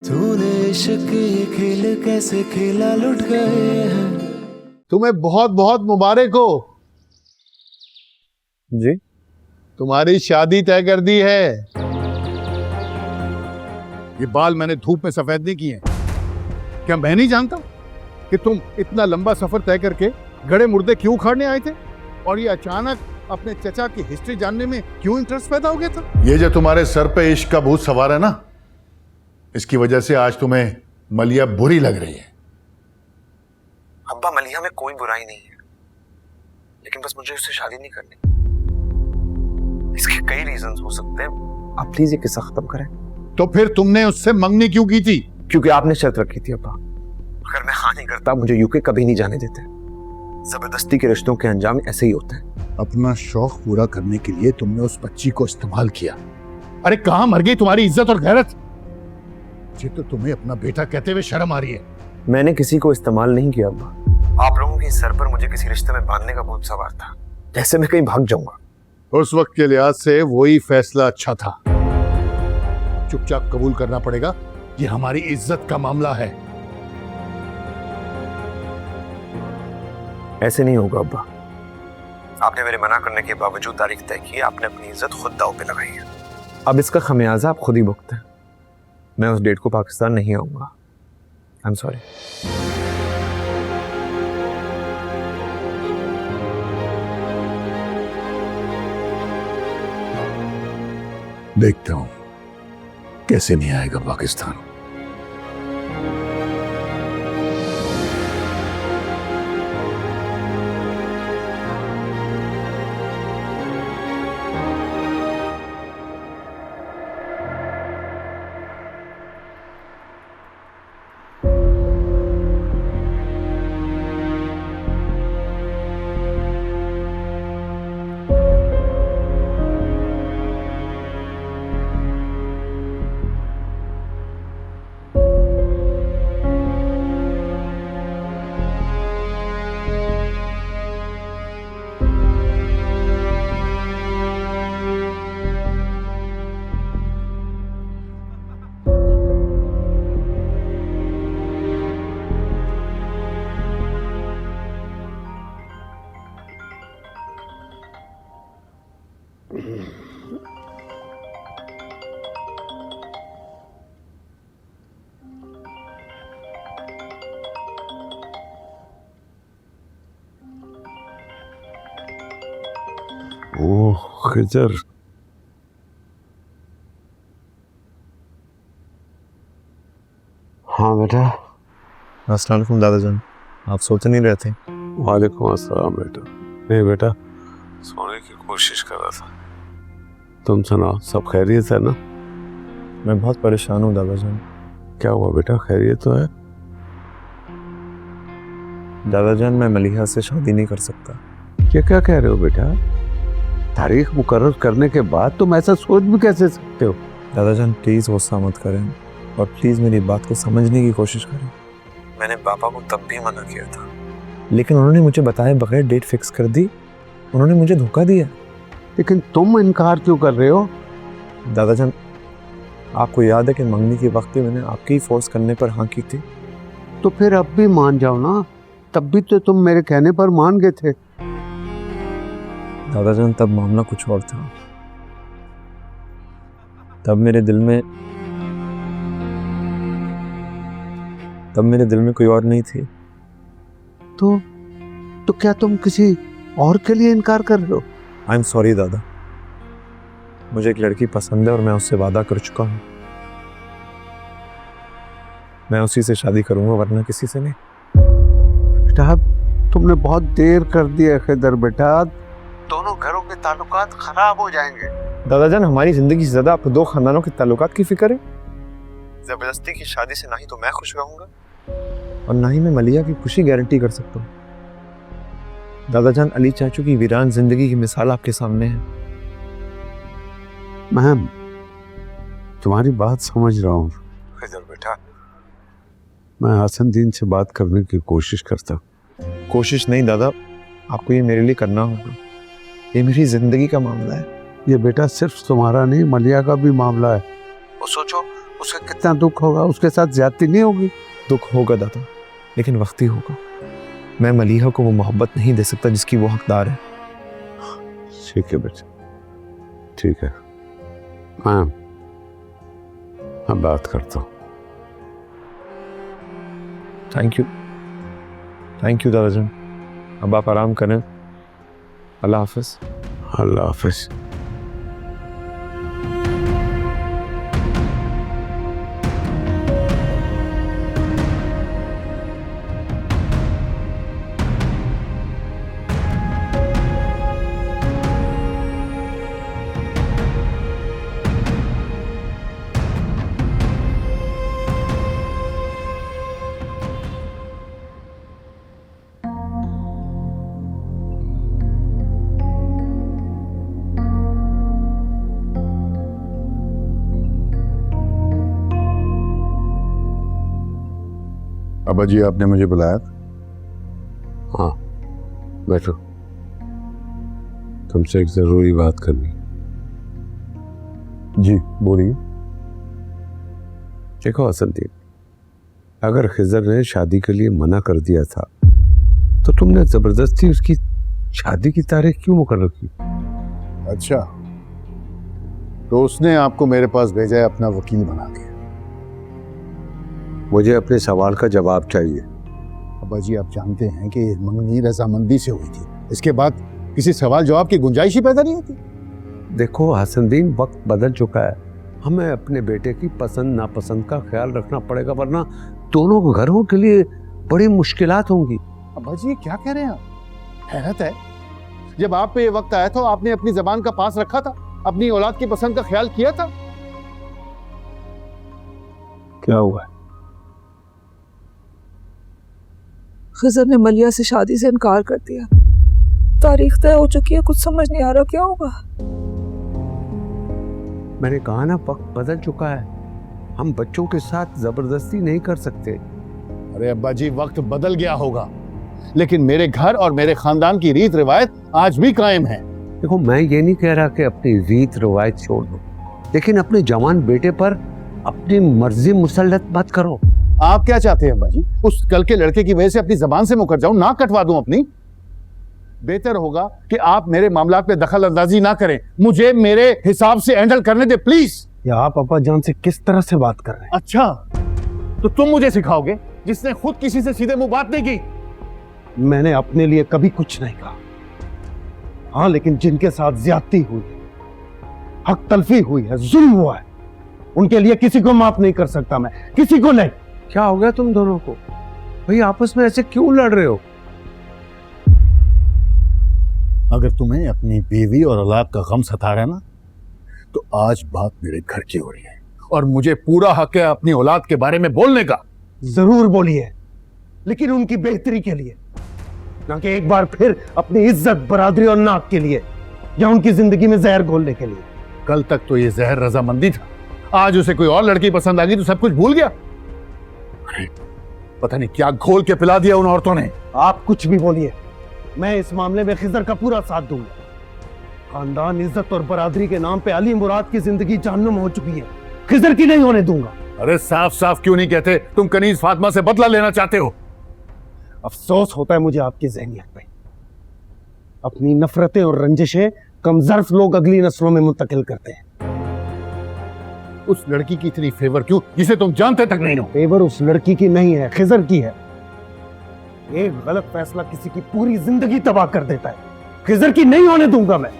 तूने इश्क के खेल कैसे खेला, लुट गए हैं। तुम्हें बहुत बहुत मुबारक हो जी। तुम्हारी शादी तय कर दी है। ये बाल मैंने धूप में सफेद नहीं किए। क्या मैं नहीं जानता कि तुम इतना लंबा सफर तय करके गड़े मुर्दे क्यों उखाड़ने आए थे, और ये अचानक अपने चचा की हिस्ट्री जानने में क्यों इंटरेस्ट पैदा हो गया था? ये जो तुम्हारे सर पे इश्क का भूत सवार है ना, इसकी वजह से आज तुम्हें मलिया बुरी लग रही है। अब्बा, मलिया में कोई बुराई नहीं है, लेकिन बस मुझे उससे शादी नहीं करनी। इसके कई रीजंस हो सकते हैं। आप प्लीज ये किस्सा खत्म करें। तो फिर तुमने उससे मंगनी क्यों की थी? क्योंकि आपने शर्त रखी थी अब्बा, अगर मैं हाँ नहीं करता मुझे यूके कभी नहीं जाने देते। जबरदस्ती के रिश्तों के अंजाम ऐसे ही होते हैं। अपना शौक पूरा करने के लिए तुमने उस बच्ची को इस्तेमाल किया। अरे कहां मर गई तुम्हारी इज्जत और गैरत? ये तो तुम्हें अपना बेटा कहते हुए शर्म आ रही है। मैंने किसी को इस्तेमाल नहीं किया अब्बा। आप लोगों के सर पर मुझे किसी रिश्ते में बांधने का बहुत सवार था, जैसे मैं कहीं भाग जाऊंगा। उस वक्त के लिहाज से वही फैसला अच्छा था। चुपचाप कबूल करना पड़ेगा, ये हमारी इज्जत का मामला है। ऐसे नहीं होगा अब्बा। आपने मेरे मना करने के बावजूद तारीख तय की, आपने अपनी इज्जत खुद दांव पे लगाई है। अब इसका खमियाजा आप खुद ही भुगतें। मैं उस डेट को पाकिस्तान नहीं आऊंगा। I am sorry. देखता हूं कैसे नहीं आएगा पाकिस्तान। ओह खिजर, हाँ बेटा। अस्सलाम वालेकुम दादाजान, आप सोच नहीं रहे थे? वालेकुम अस्सलाम बेटा। नहीं बेटा, सोने की कोशिश कर रहा था। तुम सुनाओ, सब खैरियत है ना? मैं बहुत परेशान हूँ दादाजान। क्या हुआ बेटा, खैरियत तो है? दादाजान, मैं मलिहा से शादी नहीं कर सकता। ये क्या कह रहे हो बेटा? तारीख मुकर्रर करने के बाद तुम ऐसा सोच भी कैसे सकते हो? दादाजान प्लीज गुस्सा मत करें, और प्लीज मेरी बात को समझने की कोशिश करें। मैंने पापा को तब भी मना किया था, लेकिन उन्होंने मुझे बताए बगैर डेट फिक्स कर दी। उन्होंने मुझे धोखा दिया। लेकिन तुम इनकार क्यों कर रहे हो? दादाजान, आपको याद है कि मंगनी के वक्त भी मैंने आपके ही फोर्स करने पर हाँ की थी। तो फिर अब भी मान जाओ ना, तब भी तो तुम मेरे कहने पर मान गए थे। दादाजान, तब मामला कुछ और था। तब मेरे दिल में कोई और नहीं थी। तो क्या तुम किसी और के लिए इनकार कर रहे हो? आई एम सॉरी दादा, मुझे एक लड़की पसंद है और मैं उससे वादा कर चुका हूँ। मैं उसी से शादी करूंगा, वरना किसी से नहीं। बेटा, तुमने बहुत देर कर दी है खिदर बेटा। दोनों घरों के ताल्लुकात खराब हो जाएंगे। दादाजान, हमारी जिंदगी से ज्यादा आपको दो खानदानों के ताल्लुकात की फिक्र है। जबरदस्ती की शादी से ना ही तो मैं खुश रहूंगा, और ना ही मैं मलिया की खुशी गारंटी कर सकता हूँ। दादाजान, अली चाचू की वीरान जिंदगी की मिसाल आपके सामने है। मैं तुम्हारी बात समझ रहा हूँ खिदर बेटा। मैं हसन दीन से बात करने की कोशिश करता। कोशिश नहीं दादा, आपको ये मेरे लिए करना होगा। ये मेरी जिंदगी का मामला है। ये बेटा सिर्फ तुम्हारा नहीं, मलिया का भी मामला है। वो सोचो, उसे कितना दुख होगा, उसके साथ ज्यादती नहीं होगी। दुख होगा दादा, लेकिन वक्ती होगा। मैं मलीहा को वो मोहब्बत नहीं दे सकता जिसकी वो हकदार है। ठीक है बेटा, ठीक है, मैं बात करता हूँ। थैंक यू दादा जान। अब आप आराम करें। अल्लाह हाफिज। अल्लाह हाफिज। अब्बा जी, आपने मुझे बुलाया था? हाँ बैठो, तुमसे एक जरूरी बात करनी। जी बोलिए। देखो हसनदीन, अगर खिजर ने शादी के लिए मना कर दिया था तो तुमने जबरदस्ती उसकी शादी की तारीख क्यों मुकर्रर की? अच्छा, तो उसने आपको मेरे पास भेजा है अपना वकील बना के? मुझे अपने सवाल का जवाब चाहिए। अब्बा जी, आप जानते हैं कि ये मंगनी रजामंदी से हुई थी। इसके बाद किसी सवाल जवाब की गुंजाइश ही पैदा नहीं होती। देखो हसनदीन, वक्त बदल चुका है। हमें अपने बेटे की पसंद नापसंद का ख्याल रखना पड़ेगा, वरना दोनों घरों के लिए बड़ी मुश्किलात होंगी। अब्बा जी, ये क्या कह रहे हैं आप? हैरत है, जब आप पे ये वक्त आया था आपने अपनी जबान का पास रखा था, अपनी औलाद की पसंद का ख्याल किया था। क्या हुआ? खिजर ने मलिया से शादी से इनकार कर दिया। तारीख तय हो चुकी है, कुछ समझ नहीं आ रहा क्या होगा। मैंने कहा ना, वक्त बदल चुका है। हम बच्चों के साथ जबरदस्ती नहीं कर सकते। अरे अब्बा जी, वक्त बदल गया होगा, लेकिन मेरे घर और मेरे खानदान की रीत रिवायत आज भी कायम है। देखो, मैं ये नहीं कह रहा कि अपनी रीत रिवायत छोड़ दो, लेकिन अपने जवान बेटे पर अपनी मर्जी मुसल्लत मत करो। आप क्या चाहते हैं अब्बा जी? उस कल के लड़के की वजह से अपनी जबान से मुकर जाऊं, नाक कटवा दूं अपनी? बेहतर होगा कि आप मेरे मामलात पे दखल अंदाजी ना करें, मुझे मेरे हिसाब से हैंडल करने दे प्लीज। या आप अब्बा जान से किस तरह से बात कर रहे हैं? अच्छा, तो तुम मुझे सिखाओगे जिसने खुद किसी से सीधे मुंह बात नहीं की? मैंने अपने लिए कभी कुछ नहीं कहा। हाँ, लेकिन जिनके साथ ज्यादती हुई, हक तलफी हुई है, जुल्म हुआ है, उनके लिए किसी को माफ नहीं कर सकता मैं, किसी को नहीं। क्या हो गया तुम दोनों को? भाई आपस में ऐसे क्यों लड़ रहे हो? अगर तुम्हें अपनी बीवी और औलाद का गम सता रहा है ना, तो आज बात मेरे घर की हो रही है और मुझे पूरा हक है अपनी औलाद के बारे में बोलने का। जरूर बोलिए, लेकिन उनकी बेहतरी के लिए, ना कि एक बार फिर अपनी इज्जत, बरादरी और नाक के लिए, या उनकी जिंदगी में जहर घोलने के लिए। कल तक तो ये जहर रजामंदी था, आज उसे कोई और लड़की पसंद आ गई तो सब कुछ भूल गया। अरे पता नहीं क्या घोल के पिला दिया उन औरतों ने। आप कुछ भी बोलिए, मैं इस मामले में खिजर का पूरा साथ दूंगा। खानदान, इज्जत और बरादरी के नाम पे अली मुराद की जिंदगी जहन्नुम हो चुकी है, खिजर की नहीं होने दूंगा। अरे साफ साफ क्यों नहीं कहते तुम कनीज फातिमा से बदला लेना चाहते हो? अफसोस होता है मुझे आपकी ज़हनियत पे। अपनी नफरतें और रंजिशें कमजर्फ लोग अगली नस्लों में मुंतकिल करते हैं। उस लड़की की इतनी फेवर क्यों जिसे तुम जानते तक नहीं हो? फेवर उस लड़की की नहीं है, खिजर की है। एक गलत फैसला किसी की पूरी जिंदगी तबाह कर देता है। खिजर की नहीं होने दूंगा मैं।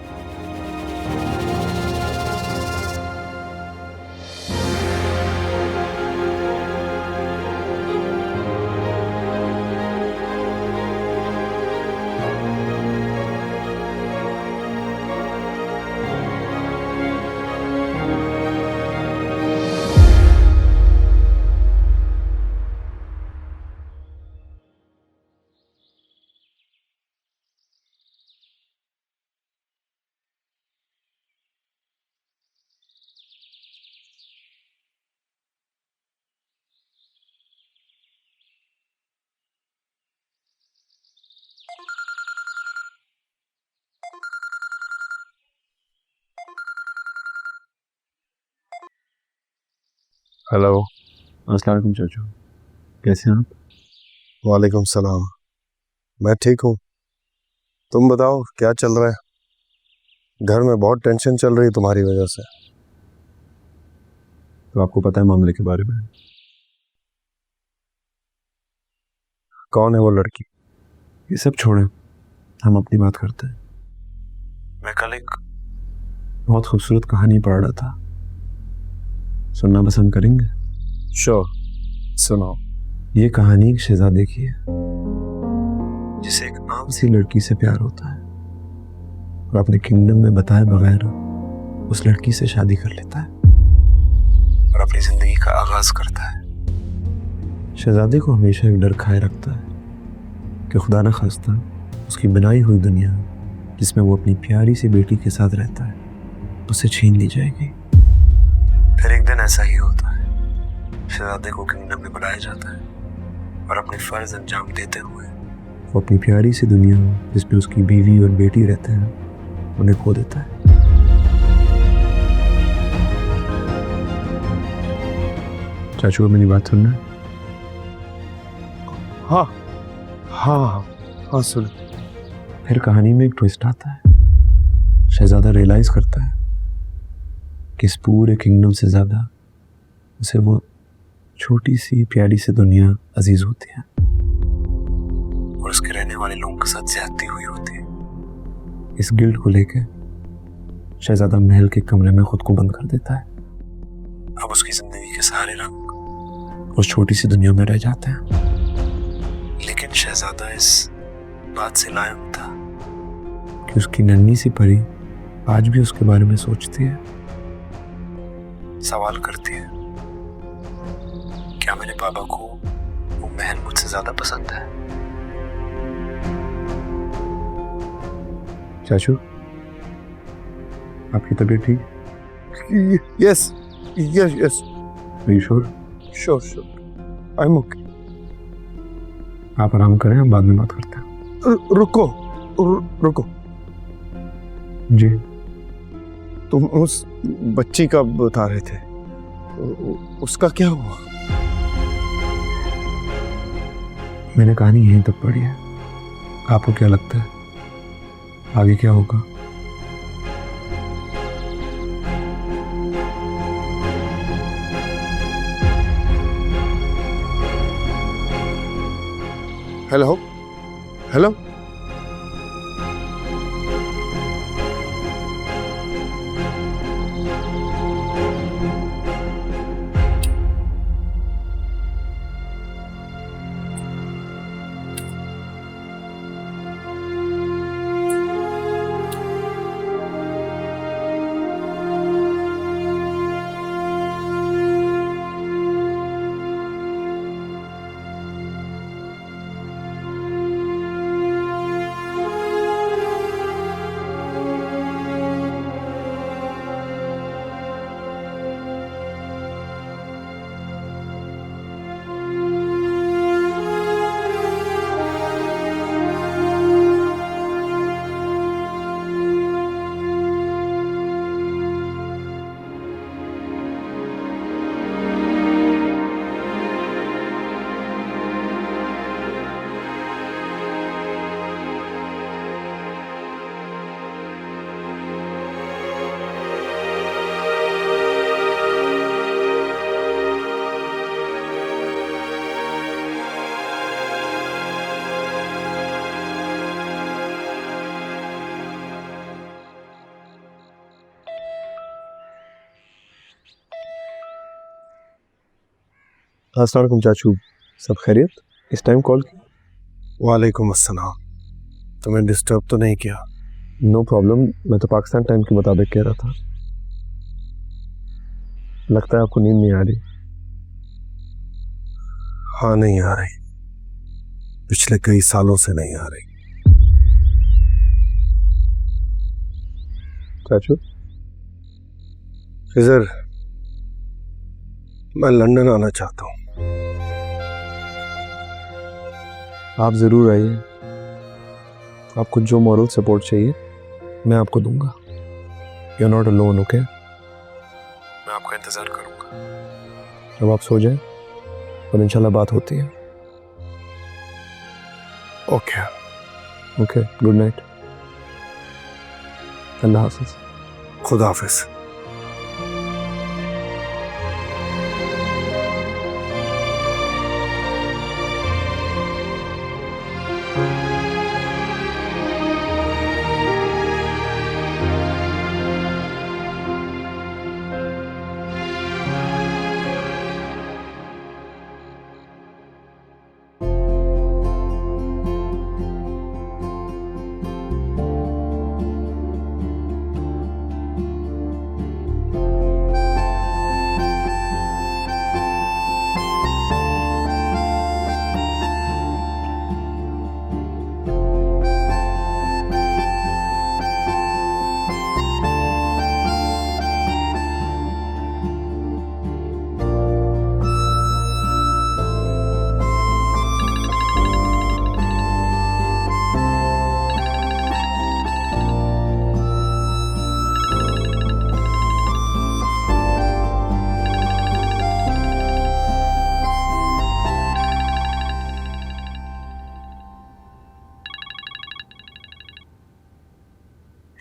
हेलो। अस्सलाम वालेकुम चाचू, कैसे हैं आप? वालेकुम सलाम। मैं ठीक हूँ, तुम बताओ क्या चल रहा है? घर में बहुत टेंशन चल रही है तुम्हारी वजह से। तो आपको पता है मामले के बारे में? कौन है वो लड़की? ये सब छोड़ें, हम अपनी बात करते हैं। मैं कल एक बहुत खूबसूरत कहानी पढ़ रहा था, सुनना पसंद करेंगे? श्योर, सुनाओ। ये कहानी एक शहजादे की है जिसे एक आम सी लड़की से प्यार होता है और अपने किंगडम में बताए बगैर उस लड़की से शादी कर लेता है और अपनी जिंदगी का आगाज करता है। शहजादे को हमेशा एक डर खाए रखता है कि खुदा न खास्ता उसकी बनाई हुई दुनिया जिसमें वो अपनी प्यारी सी बेटी के साथ रहता है उसे छीन ली जाएगी। फिर एक दिन ऐसा ही होता है, शहजादे को किंगडम में बुलाया जाता है और अपने फर्ज अंजाम देते हुए वो अपनी प्यारी सी दुनिया जिसमें उसकी बीवी और बेटी रहते हैं उन्हें खो देता है। चाचू को मेरी बात सुनना है? हाँ हाँ हाँ सुन। फिर कहानी में एक ट्विस्ट आता है। शहजादा रियलाइज करता है कि इस पूरे किंगडम से ज्यादा उसे वो छोटी सी प्यारी सी दुनिया अजीज होती है और उसके रहने वाले लोगों के साथ ज्यादती हुई होती है। इस गिल्ट को लेकर शहजादा महल के कमरे में खुद को बंद कर देता है। अब उसकी जिंदगी के सारे रंग उस छोटी सी दुनिया में रह जाते हैं। लेकिन शहजादा इस बात से लायक था कि उसकी नन्ही सी परी आज भी उसके बारे में सोचती है, सवाल करती है, क्या मेरे पापा को वो महल मुझसे ज्यादा पसंद है? चाचू, आपकी तबीयत ठीक? Yes yes yes. Are you sure? Sure sure, I am okay. आप आराम करें, हम बाद में बात करते हैं। रुको रुको, जी। तुम उस बच्ची का बता रहे थे, उसका क्या हुआ? मैंने कहानी यहीं तक पढ़ी है, आपको क्या लगता है आगे क्या होगा? हेलो हेलो, अस्सलाम वालेकुम चाचू, सब खैरियत? इस टाइम कॉल की? वालेकुम अस्सलाम। तुम्हें डिस्टर्ब तो नहीं किया? नो प्रॉब्लम, मैं तो पाकिस्तान टाइम के मुताबिक कह रहा था। लगता है आपको नींद नहीं आ रही। हाँ नहीं आ रही, पिछले कई सालों से नहीं आ रही। चाचू, खिजर, मैं लंदन आना चाहता हूँ। आप ज़रूर आइए, आपको जो मॉरल सपोर्ट चाहिए मैं आपको दूंगा। You are not alone, okay? मैं आपका इंतज़ार करूंगा। अब आप सो जाएं और इंशाल्लाह बात होती है। ओके। Okay, good night. अल्लाह हाफिज। खुदा हाफिज।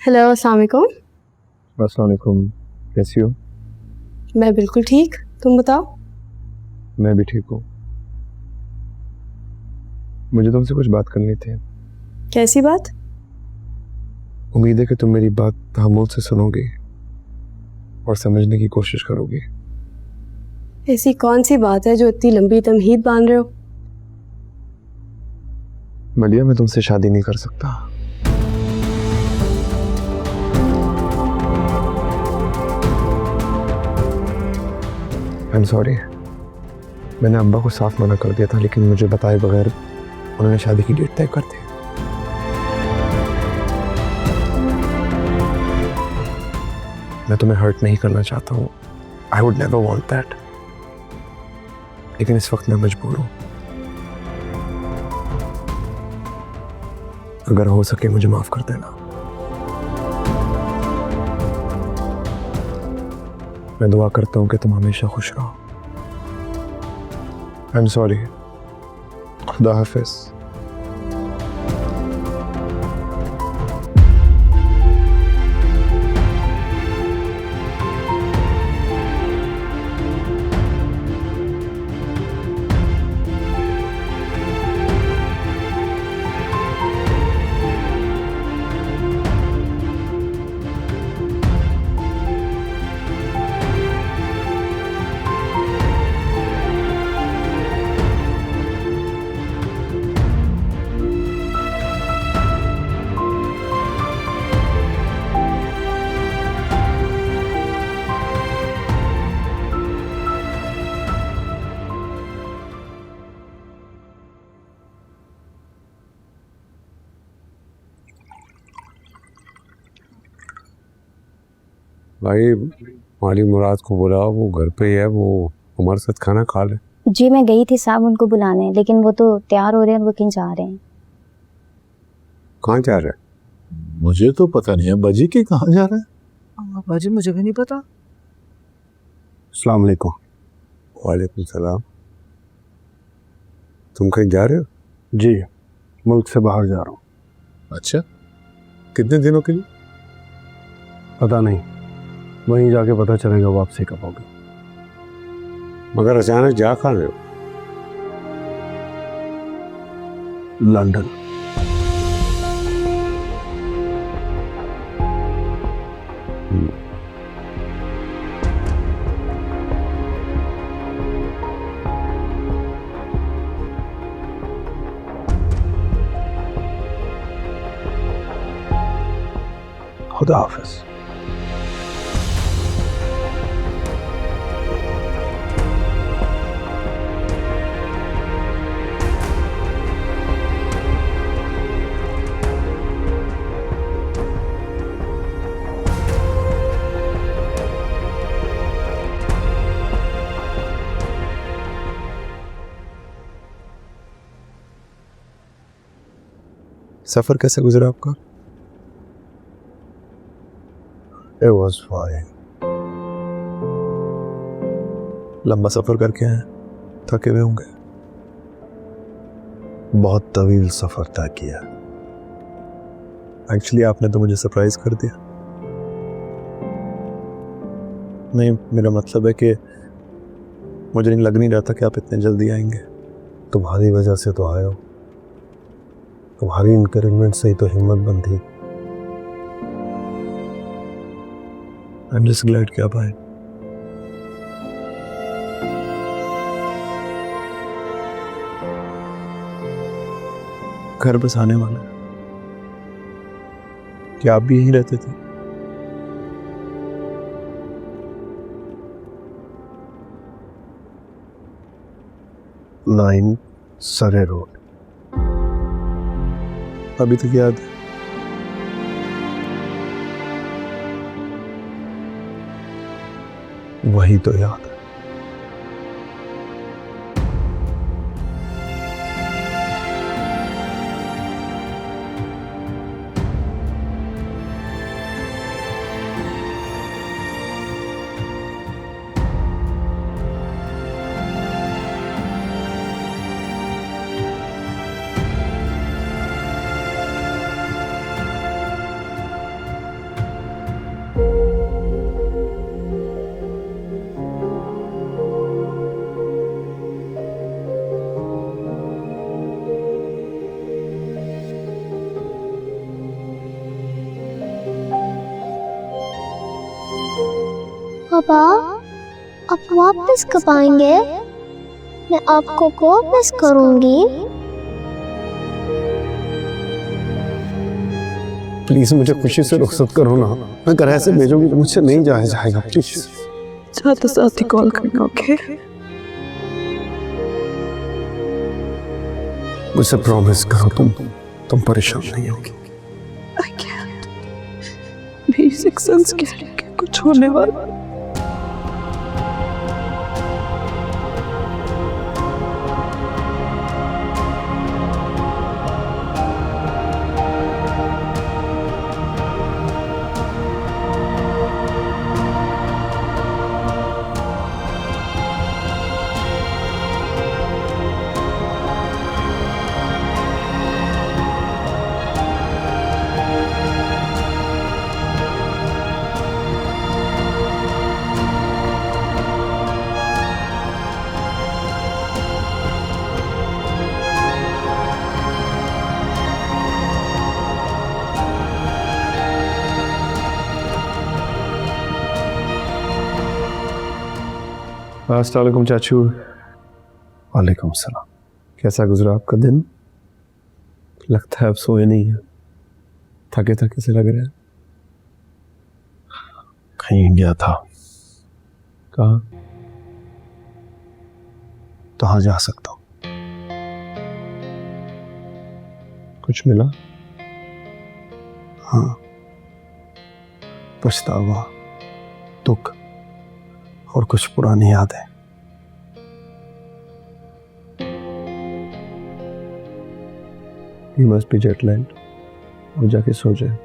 हेलो, अस्सलाम वालेकुम। अस्सलाम वालेकुम, कैसी हो? मैं बिल्कुल ठीक, तुम बताओ। मैं भी ठीक हूँ। मुझे तुमसे कुछ बात करनी थी। कैसी बात? उम्मीद है कि तुम मेरी बात तहम्मुल से सुनोगी और समझने की कोशिश करोगी। ऐसी कौन सी बात है जो इतनी लंबी तमहीद बांध रहे हो? मलिया, मैं तुमसे शादी नहीं कर सकता। I am sorry. मैंने अब्बा को साफ मना कर दिया था, लेकिन मुझे बताए बगैर उन्होंने शादी की डेट तय कर दी। मैं तुम्हें हर्ट नहीं करना चाहता हूँ। I would never want that, लेकिन इस वक्त मैं मजबूर हूँ। अगर हो सके मुझे माफ कर देना। मैं दुआ करता हूँ कि तुम हमेशा खुश रहो। I am sorry. खुदा हाफिज। भाई, माली मुराद को बुलाओ, वो घर पे ही है, वो हमारे साथ खाना खा ले। जी मैं गई थी साहब उनको बुलाने, लेकिन वो तो तैयार हो रहे हैं, वो कहीं जा रहे हैं। कहाँ जा रहे हैं? मुझे तो पता नहीं है बाजी के कहाँ जा रहे हैं। बाजी मुझे भी नहीं पता। अस्सलाम वालेकुम। वालेकुम सलाम। तुम कहीं जा रहे हो? जी, मुल्क से बाहर जा रहा हूँ। अच्छा, कितने दिनों के लिए? पता नहीं, वहीं जाके पता चलेगा वापसी कब होगी। मगर अचानक जा कहाँ रहे हो? लंदन। खुदा हाफिज। सफर कैसे गुजरा आपका? It was fine. लंबा सफर करके आए, थके हुए होंगे। बहुत तवील सफर तय किया। एक्चुअली आपने तो मुझे सरप्राइज कर दिया। नहीं, मेरा मतलब है कि मुझे नहीं लग नहीं रहा था कि आप इतने जल्दी आएंगे। तुम्हारी वजह से तो आए हो, तुम्हारी इंकरेजमेंट से ही तो हिम्मत बंधी। आई एम जस्ट ग्लैड कि आप आए। घर बस आने वाला है। क्या आप भी यहीं रहते थे? नाइन सरे रोड। अभी तक याद है? वही तो याद है। पापा, आप वापस कब आएंगे? मैं आपको को मिस करूंगी। प्लीज मुझे खुशी से रुखसत करो ना। अगर ऐसे भेजोगी तो मुझसे नहीं जाया जाएगा। प्लीज जाते साथ ही कॉल करना। ओके, मुझसे प्रॉमिस करो तुम परेशान नहीं होगी। I can't. मेरी सिक्स सेंस कह रही है कि कुछ होने वाला। अस्सलाम वालेकुम चाचू। वालेकुम सलाम। कैसा गुजरा आपका दिन? लगता है आप सोए नहीं हैं, थके थके से लग रहे हैं। कहीं गया था। कहाँ? कहाँ जा सकता हूँ? कुछ मिला? हाँ, पछतावा, दुख और कुछ पुरानी यादें। You must be jet lagged। अब जाके सो जाए,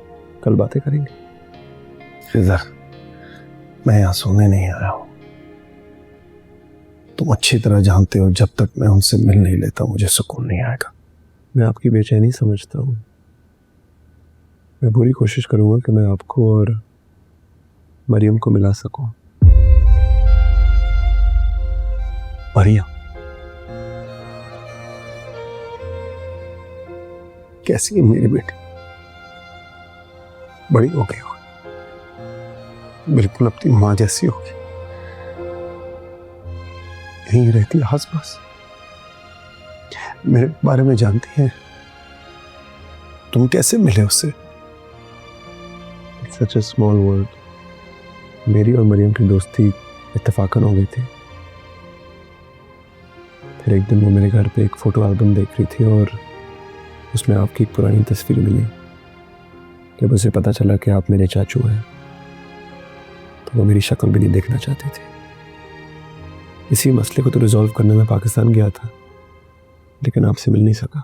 कल बातें करेंगे। इधर मैं यहाँ सोने नहीं आया हूँ। तुम अच्छी तरह जानते हो जब तक मैं उनसे मिल नहीं लेता मुझे सुकून नहीं आएगा। मैं आपकी बेचैनी समझता हूँ। मैं पूरी कोशिश करूँगा कि मैं आपको और मरियम को मिला सकूँ। मरियम कैसी है मेरी बेटी? बड़ी हो गई होगी, बिल्कुल अपनी माँ जैसी होगी। यहीं रहती है आस पास, मेरे बारे में जानती है। तुम कैसे मिले उससे? It's such a small world। मेरी और मरियम की दोस्ती इत्तेफाकन हो गई थी। फिर एक दिन वो मेरे घर पे एक फ़ोटो एल्बम देख रही थी और उसमें आपकी एक पुरानी तस्वीर मिली। जब उसे पता चला कि आप मेरे चाचू हैं तो वो मेरी शक्ल भी नहीं देखना चाहती थी। इसी मसले को तो रिजॉल्व करने में पाकिस्तान गया था, लेकिन आपसे मिल नहीं सका।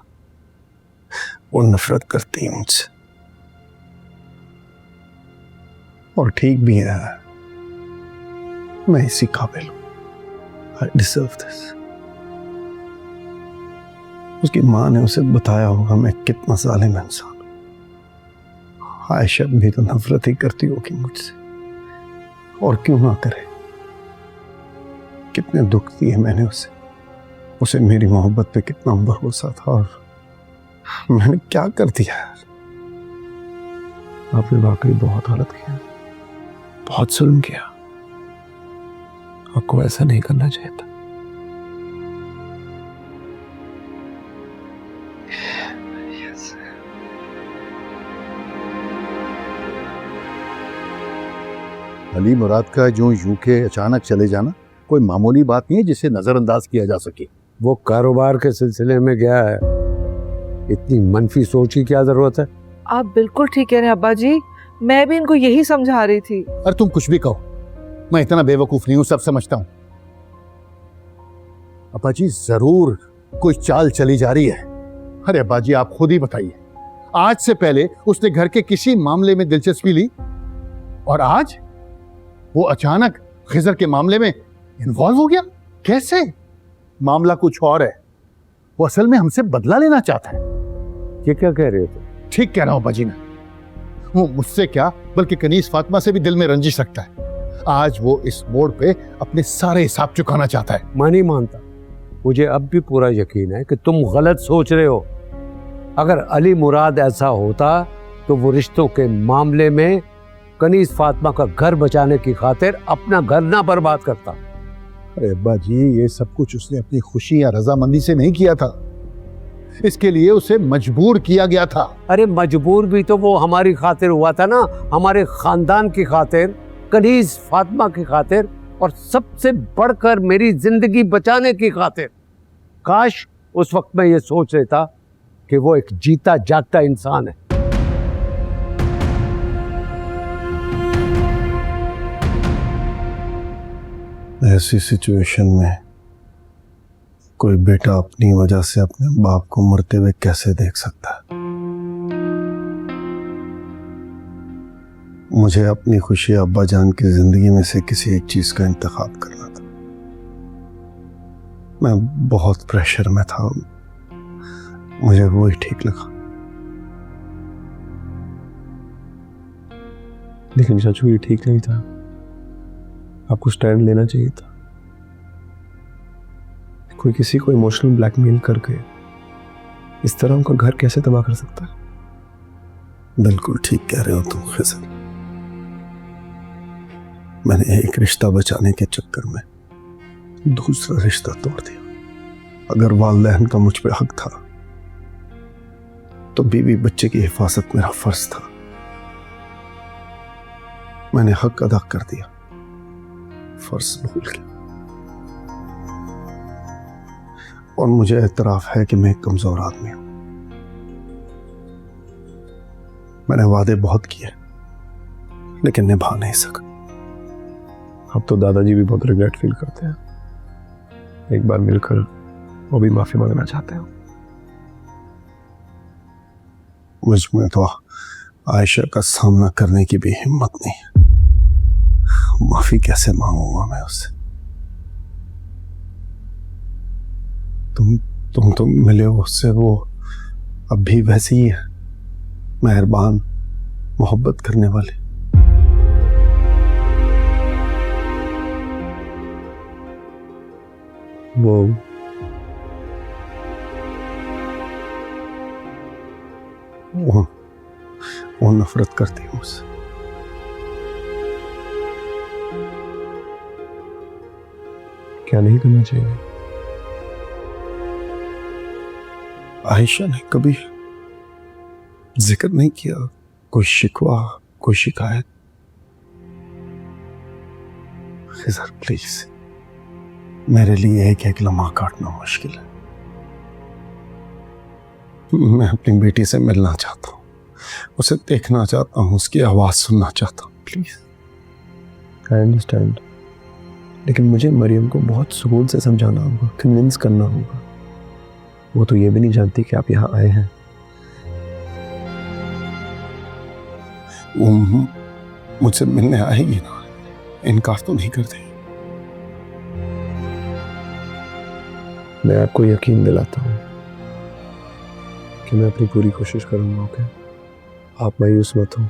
वो नफरत करती है मुझसे, और ठीक भी है। मैं इसी काबिल हूँ। I deserve this. उसकी माँ ने उसे बताया होगा मैं कितना जालिम इंसान हूं। आयशा भी तो नफरत ही करती होगी मुझसे, और क्यों ना करे। कितने दुख दिए मैंने उसे मेरी मोहब्बत पे कितना भरोसा था, और मैंने क्या कर दिया यार। आपने वाकई बहुत गलत किया, बहुत जुल्म किया। आपको ऐसा नहीं करना चाहिए था। अली मुराद का जो यूके अचानक चले जाना कोई मामूली बात नहीं है जिसे नजरअंदाज किया जा सके। वो कारोबार के सिलसिले में गया है, इतनी मनफी सोच की क्या जरूरत है। आप बिल्कुल ठीक कह रहे हैं अब्बा जी, मैं भी इनको यही समझा रही थी। अरे तुम कुछ भी कहो, मैं इतना बेवकूफ नहीं हूं, सब समझता हूं। अब्बा जी जरूर कोई चाल चली जा रही है। अरे अब्बा जी आप खुद ही बताइए, आज से पहले उसने घर के किसी मामले में दिलचस्पी ली, और आज वो अचानक खिजर के मामले में इन्वॉल्व हो गया। कैसे? मामला कुछ और है, वो असल में हमसे बदला लेना चाहता है। ये क्या कह रहे थे? ठीक कह रहा हूं बाजी, वो मुझसे क्या बल्कि कनीस फातिमा से भी दिल में रंजिश रखता है। आज वो इस मोड़ पे अपने सारे हिसाब चुकाना चाहता है। मैं नहीं मानता, मुझे अब भी पूरा यकीन है कि तुम गलत सोच रहे हो। अगर अली मुराद ऐसा होता तो वो रिश्तों के मामले में कनीस फातिमा का घर बचाने की खातिर अपना घर ना बर्बाद करता। अरे अब्बा जी ये सब कुछ उसने अपनी खुशी या रजामंदी से नहीं किया था, इसके लिए उसे मजबूर किया गया था। अरे मजबूर भी तो वो हमारी खातिर हुआ था ना, हमारे खानदान की खातिर, कनीस फातिमा की खातिर, और सबसे बढ़कर मेरी जिंदगी बचाने की खातिर। काश उस वक्त मैं ये सोच लेता कि वो एक जीता जागता इंसान है। ऐसी सिचुएशन में कोई बेटा अपनी वजह से अपने बाप को मरते हुए कैसे देख सकता है? मुझे अपनी खुशी अब्बा जान की जिंदगी में से किसी एक चीज का इंतखाब करना था। मैं बहुत प्रेशर में था, मुझे वो ही ठीक लगा। लेकिन चाचू ये ठीक नहीं था, आपको स्टैंड लेना चाहिए था। कोई किसी को इमोशनल ब्लैकमेल करके इस तरह उनका घर कैसे तबाह कर सकता है? बिल्कुल ठीक कह रहे हो तुम खिजर। मैंने एक रिश्ता बचाने के चक्कर में दूसरा रिश्ता तोड़ दिया। अगर वालिदैन का मुझ पे हक था तो बीवी बच्चे की हिफाजत मेरा फर्ज था। मैंने हक अदा कर दिया, फर्ज भूल गया। और मुझे एतराफ है कि मैं एक कमजोर आदमी हूं। मैंने वादे बहुत किए लेकिन निभा नहीं सका। अब तो दादाजी भी बहुत रिग्रेट फील करते हैं। एक बार मिलकर वो भी माफी मांगना चाहते हैं। मुझ में तो आयशा का सामना करने की भी हिम्मत नहीं है। माफी कैसे मांगूंगा मैं उससे? तुम तो मिले हो उससे, वो अब भी वैसी ही है, मेहरबान, मोहब्बत करने वाले। वो नफरत करती है मुझसे। क्या नहीं करना चाहिए? आयशा ने कभी जिक्र नहीं किया, कोई शिकवा, कोई शिकायत। खिजर प्लीज, मेरे लिए एक एक लम्हा काटना मुश्किल है। मैं अपनी बेटी से मिलना चाहता हूँ, उसे देखना चाहता हूँ, उसकी आवाज सुनना चाहता हूँ। प्लीज। आई अंडरस्टैंड, लेकिन मुझे मरियम को बहुत सुकून से समझाना होगा, कन्विंस करना होगा। वो तो ये भी नहीं जानती कि आप यहाँ आए हैं। वो मुझसे मिलने आएगी ना, इनकार तो नहीं करते। मैं आपको यकीन दिलाता हूँ कि मैं अपनी पूरी कोशिश करूँगा। ओके, आप मायूस मत हो,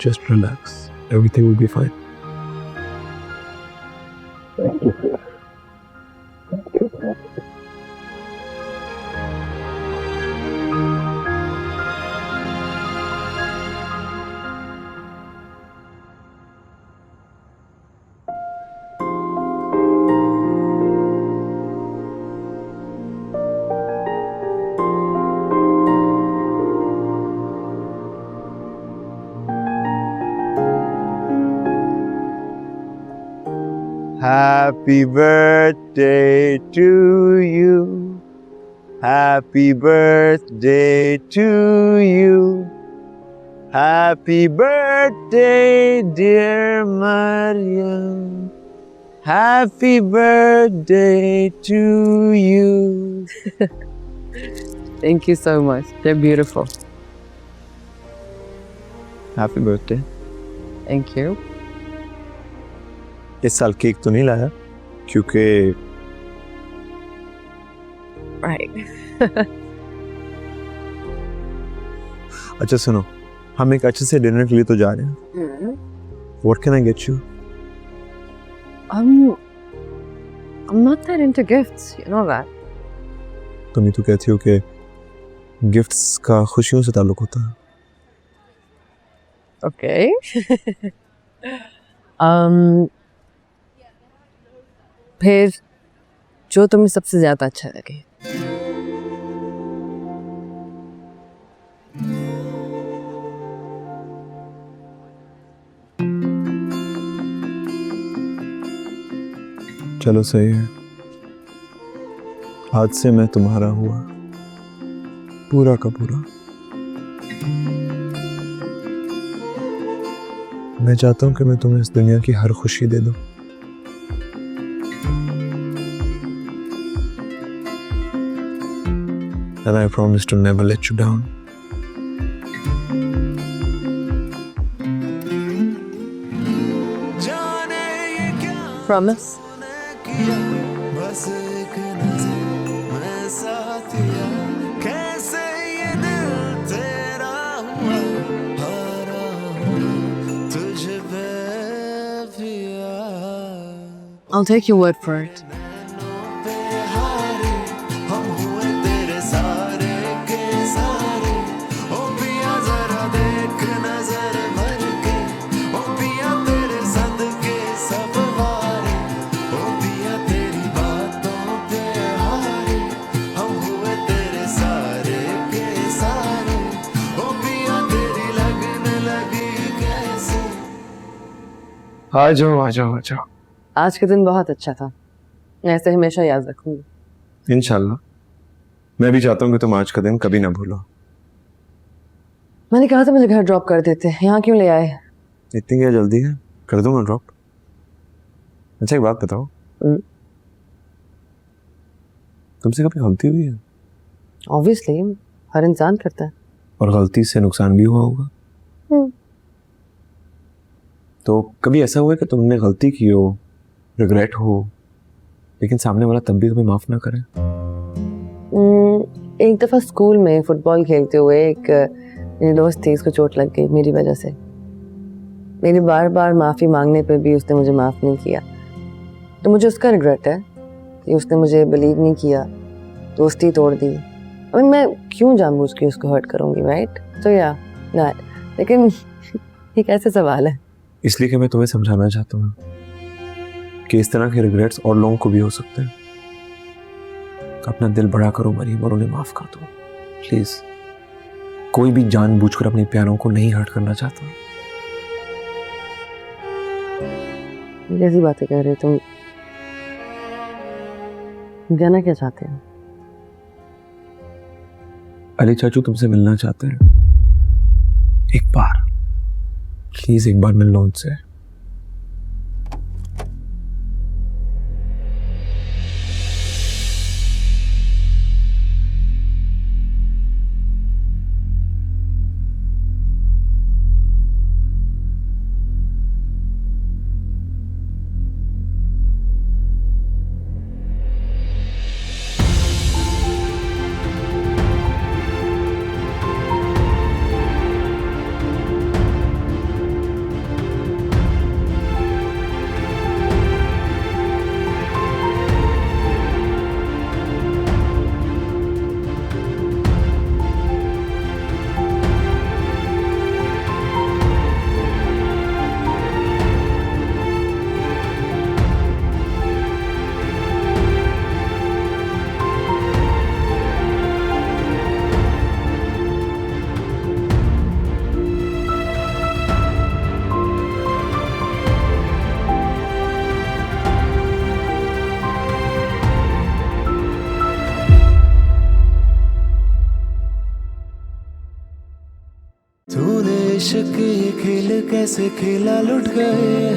just relax, everything will be fine. Happy birthday to you. Happy birthday to you. Happy birthday, dear Mariam. Happy birthday to you. Thank you so much. They're beautiful. Happy birthday. Thank you. इस साल cake तो नहीं लाया क्योंकि Right. अच्छा सुनो, हम एक अच्छे से डिनर के लिए तो जा रहे हैं। What can I get you? I'm not that into gifts, you know that. तुम ही तो कहती हो कि गिफ्ट्स का खुशियों से ताल्लुक होता है। Okay. फिर जो तुम्हें सबसे ज्यादा अच्छा लगे। चलो सही है, आज से मैं तुम्हारा हुआ, पूरा का पूरा। मैं चाहता हूं कि मैं तुम्हें इस दुनिया की हर खुशी दे दूं। And I promise to never let you down. Promise? बस एक नजर में साथिया, कैसे ये दिल तेरा हुआ, हारा हूँ तुझ पे पिया। I'll take your word for it. आ जाओ आ जाओ आ जाओ। आज का दिन बहुत अच्छा था, मैं ऐसे हमेशा याद रखूंगी। इंशाल्लाह। मैं भी चाहता हूँ कि तुम आज का दिन कभी ना भूलो। मैंने कहा था मुझे घर ड्रॉप कर देते, यहाँ क्यों ले आए? इतनी क्या जल्दी है? कर दूंगा ड्रॉप। अच्छा एक बात बताओ, तुमसे कभी गलती हुई है? ऑब्वियसली, हर इंसान करता है। और गलती से नुकसान भी हुआ होगा। तो कभी ऐसा हुआ है कि तुमने गलती की हो, रिग्रेट हो, लेकिन सामने वाला तब भी तुम्हें माफ ना करे? एक दफ़ा स्कूल में फुटबॉल खेलते हुए एक मेरी दोस्त थी, उसको चोट लग गई मेरी वजह से। मेरी बार बार माफ़ी मांगने पर भी उसने मुझे माफ़ नहीं किया, तो मुझे उसका रिग्रेट है कि उसने मुझे बिलीव नहीं किया, दोस्ती तोड़ दी। अभी मैं क्यों जानबूझ के उसको हर्ट करूँगी, राइट? तो या ना, लेकिन ये कैसे सवाल है? इसलिए कि मैं तुम्हें समझाना चाहता हूँ कि इस तरह के रिग्रेट्स और लोगों को भी हो सकते हैं। अपना दिल बड़ा करो मरीम और उन्हें माफ कर दो प्लीज। कोई भी जानबूझकर अपने प्यारों को नहीं हर्ट करना चाहता। कैसी बातें कह रहे हो तुम? जाना क्या चाहते हैं? अली चाचू तुमसे मिलना चाहते हैं। एक बार प्लीज, एक बार मिल लो उनसे। खेल कैसे खेला लुट गए